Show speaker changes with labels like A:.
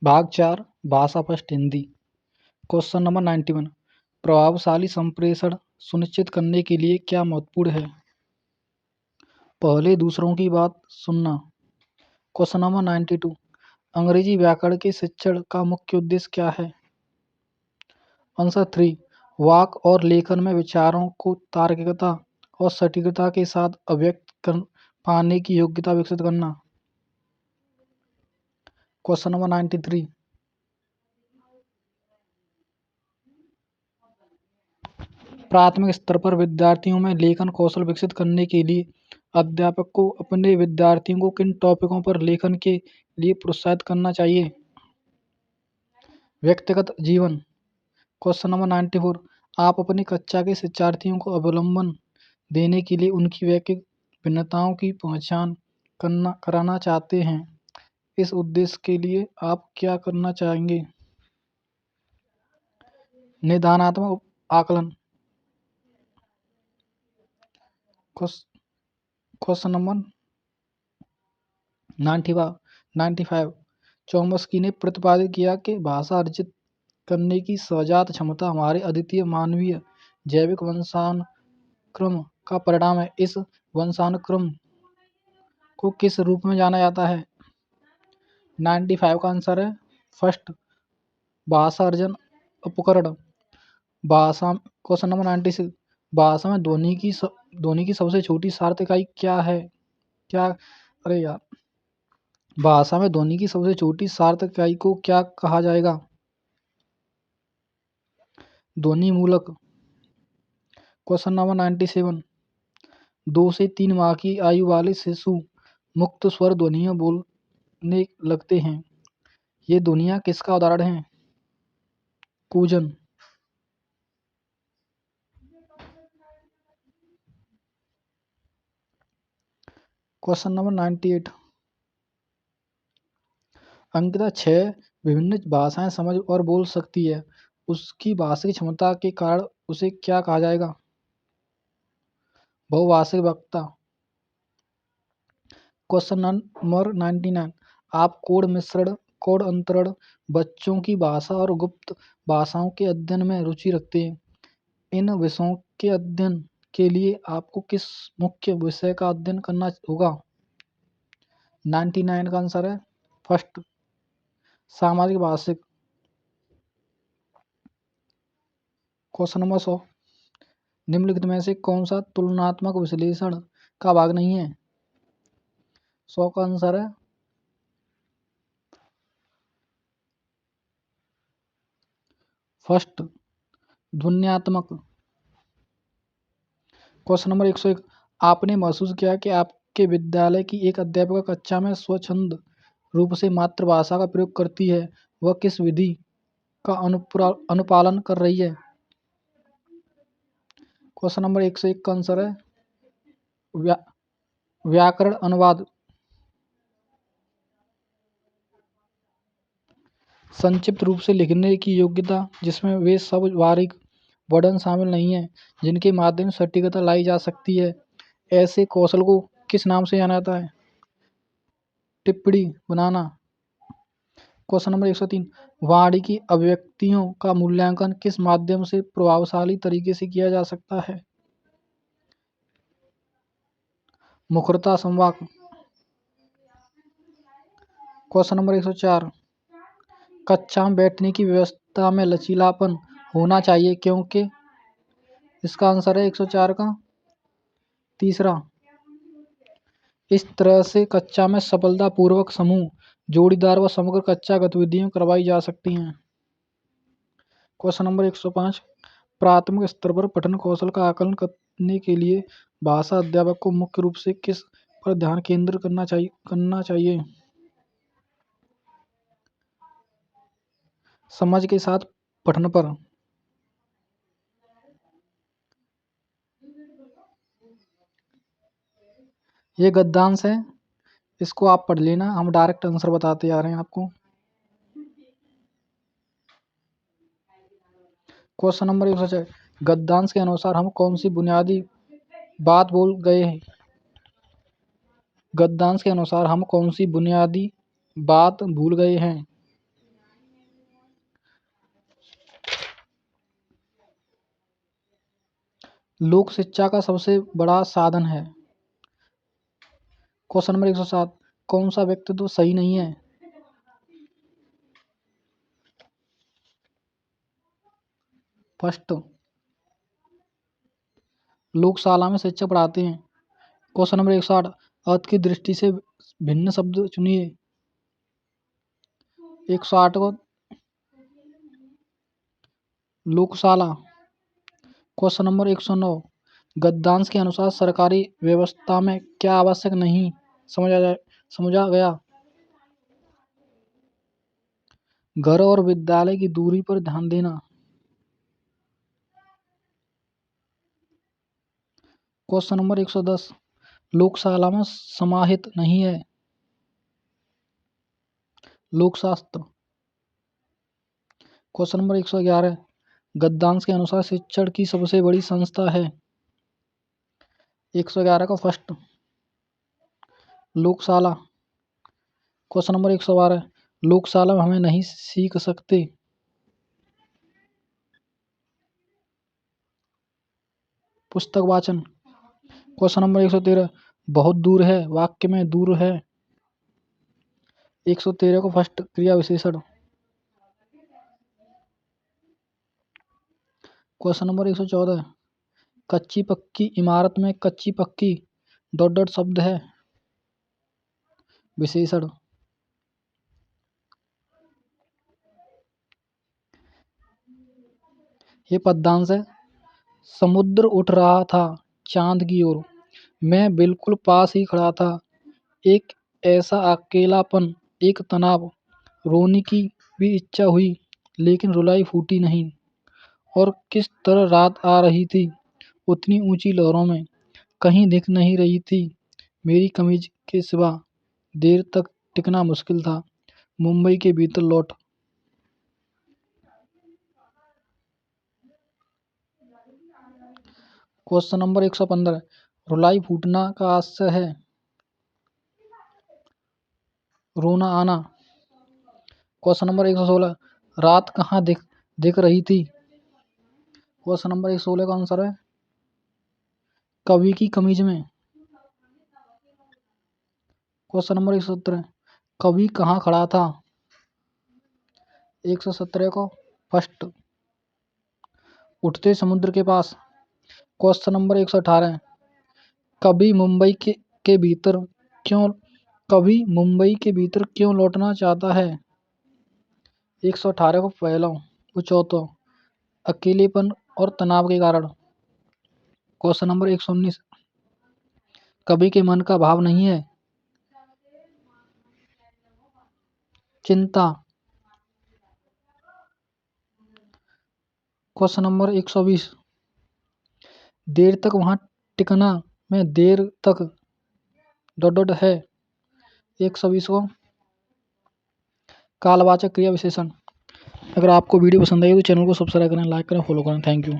A: भाग 4 भाषा first Hindi. Question number 91। प्रभावशाली संप्रेषण सुनिश्चित करने के लिए क्या महत्वपूर्ण है? पहले दूसरों की बात सुनना। Question number 92। अंग्रेजी व्याकरण के शिक्षण का मुख्य उद्देश्य क्या है? आंसर 3। वाक और लेखन में विचारों को तार्किकता और सटीकता के साथ अभिव्यक्त कर पाने की योग्यता विकसित करना। Question number 93। प्राथमिक स्तर पर विद्यार्थियों में लेखन कौशल विकसित करने के लिए अध्यापक को अपने विद्यार्थियों को किन टॉपिकों पर लेखन के लिए प्रोत्साहित करना चाहिए? व्यक्तिगत जीवन। Question number 94। आप अपनी कक्षा के शिक्षार्थियों को अवलंबन देने के लिए उनकी व्यक्तिगत भिन्नताओं की पहचान कराना चाहते हैं। इस उद्देश्य के लिए आप क्या करना चाहेंगे? निदानात्मक आकलन। Question number 95। चॉम्स्की ने प्रतिपादित किया कि भाषा अर्जित करने की सजात क्षमता हमारे अद्वितीय मानवीय जैविक वंशानुक्रम का परिणाम है। इस वंशानुक्रम को किस रूप में जाना जाता है? 95 का आंसर है फर्स्ट, भाषा अर्जन उपकरण। भाषा। Question number 96। भाषा में ध्वनि की सबसे छोटी सार्थक इकाई क्या है? अरे यार, भाषा में ध्वनि की सबसे छोटी सार्थक इकाई को क्या कहा जाएगा? ध्वनि मूलक। Question number 97। 2 से 3 माह की आयु वाले शिशु मुक्त स्वर ध्वनियाँ बोलने लगते हैं। ये ध्वनियाँ किसका उदाहरण है? कूजन। Question number 98। अंकिता 6 विभिन्न भाषाएं समझ और बोल सकती है। उसकी भाषिक क्षमता के कारण उसे क्या कहा जाएगा? बहुभाषिक वक्ता। Question number 99। आप कोड अंतरण, बच्चों की भाषा और गुप्त भाषाओं के अध्ययन में रुचि रखते हैं। इन विषयों के अध्ययन के लिए आपको किस मुख्य विषय का अध्ययन करना होगा? 99 का आंसर है फर्स्ट, सामाजिक भाषिक। Question number 100। निम्नलिखित में से कौन सा तुलनात्मक विश्लेषण का भाग नहीं है? 100 का आंसर है फर्स्ट, ध्वन्यात्मक। Question number 101। आपने महसूस किया कि आपके विद्यालय की एक अध्यापिका कक्षा में स्वच्छंद रूप से मातृभाषा का प्रयोग करती है। वह किस विधि का अनुपालन कर रही है? क्वेश्चन नंबर 101 का आंसर है व्याकरण अनुवाद। संक्षिप्त रूप से लिखने की योग्यता, जिसमें वे सब बारीक वर्णन शामिल नहीं है जिनके माध्यम से सटीकता लाई जा सकती है। ऐसे कौशल को किस नाम से जाना जाता है? टिप्पणी बनाना। Question number 103। वाणी की अभिव्यक्तियों का मूल्यांकन किस माध्यम से प्रभावशाली तरीके से किया जा सकता है? मुखरता संवाक। Question number 104। कक्षा में बैठने की व्यवस्था में लचीलापन होना चाहिए क्योंकि? इसका आंसर है 104 का तीसरा। इस तरह से कक्षा में सफलतापूर्वक समूह, जोड़ीदार व समग्र कक्षा गतिविधियां करवाई जा सकती हैं। Question number 105। प्राथमिक स्तर पर पठन कौशल का आकलन करने के लिए भाषा अध्यापक को मुख्य रूप से किस पर ध्यान केंद्रित करना चाहिए? समझ के साथ पठन पर। ये गद्यांश है, इसको आप पढ़ लेना, हम डायरेक्ट आंसर बताते आ रहे हैं आपको। Question number 106। गद्यांश के अनुसार हम कौन सी बुनियादी बात भूल गए हैं? गद्यांश के अनुसार हम कौन सी बुनियादी बात भूल गए हैं? लोक शिक्षा का सबसे बड़ा साधन है। क्वेश्चन नंबर 107, कौन सा व्यक्तित्व सही नहीं है? फर्स्ट, लोकशाला में शिक्षक पढ़ाते हैं। क्वेश्चन नंबर 108, अर्थ की दृष्टि से भिन्न शब्द चुनिए। 108 को लोकशाला। क्वेश्चन नंबर 109, गद्यांश के अनुसार सरकारी व्यवस्था में क्या आवश्यक नहीं समझा गया? घर और विद्यालय की दूरी पर ध्यान देना। क्वेश्चन नंबर 110, लोकशाला में समाहित नहीं है। लोकशास्त्र। क्वेश्चन नंबर 111, गद्यांश के अनुसार शिक्षण की सबसे बड़ी संस्था है। 111 का फर्स्ट, लोकशाला। क्वेश्चन नंबर 112, लोकशाला में हमें नहीं सीख सकते। पुस्तक वाचन। क्वेश्चन नंबर 113, बहुत दूर है वाक्य में दूर है। 113 को फर्स्ट, क्रिया विशेषण। क्वेश्चन नंबर 114, कच्ची पक्की इमारत में कच्ची पक्की डॉट डॉट शब्द है। विशेषण। ये पद्यांश है। समुद्र उठ रहा था चांद की ओर, मैं बिल्कुल पास ही खड़ा था। एक ऐसा अकेलापन, एक तनाव, रोने की भी इच्छा हुई लेकिन रुलाई फूटी नहीं। और किस तरह रात आ रही थी, उतनी ऊंची लहरों में कहीं दिख नहीं रही थी मेरी कमीज के सिवा। देर तक टिकना मुश्किल था, मुंबई के भीतर लौट। क्वेश्चन नंबर 115, रुलाई फूटना का आशय है रोना आना। क्वेश्चन नंबर 116, रात कहाँ दिख रही थी। क्वेश्चन नंबर 116 का आंसर है कवि की कमीज में। क्वेश्चन नंबर 117, कवि कहाँ खड़ा था। 117 को फर्स्ट, उठते समुद्र के पास। क्वेश्चन नंबर 118, कवि मुंबई के भीतर क्यों कवि मुंबई के भीतर क्यों लौटना चाहता है। 118 को पहला वो चौथा, अकेलेपन और तनाव के कारण। क्वेश्चन नंबर 119, कवि के मन का भाव नहीं है चिंता। क्वेश्चन नंबर 120, देर तक वहां टिकना में देर तक डॉट डॉट है। 120 को कालवाचक क्रिया विशेषण। अगर आपको वीडियो पसंद आई तो चैनल को सब्सक्राइब करें, लाइक करें, फॉलो करें। Thank you.